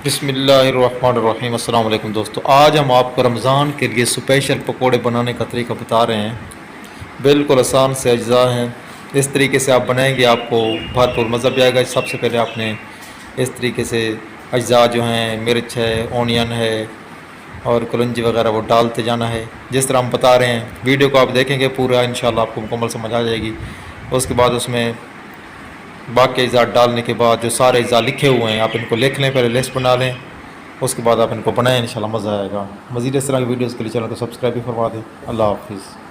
बिस्मिल्लाहिर्रहमानिर्रहीम। अस्सलाम वालेकुम दोस्तों, आज हम आपको रमज़ान के लिए स्पेशल पकोड़े बनाने का तरीका बता रहे हैं। बिल्कुल आसान से अज्जा हैं। इस तरीके से आप बनाएंगे आपको भरपूर मज़ा भी आएगा। सबसे पहले आपने इस तरीके से अज्जा जो हैं, मिर्च है, ओनियन है और कलंजी वगैरह वो डालते जाना है जिस तरह हम बता रहे हैं। वीडियो को आप देखेंगे पूरा, इंशाल्लाह आपको मुकम्मल समझ आ जाएगी। उसके बाद उसमें बाकी अज़ा डालने के बाद जो सारे अज़ा लिखे हुए हैं आप इनको लिख लें, पहले लिस्ट बना लें। उसके बाद आप इनको बनाएं, इंशाल्लाह मज़ा आएगा। मज़ीद इस तरह की वीडियोज़ के लिए चैनल को सब्सक्राइब भी करवा दें। अल्लाह हाफ़िज़।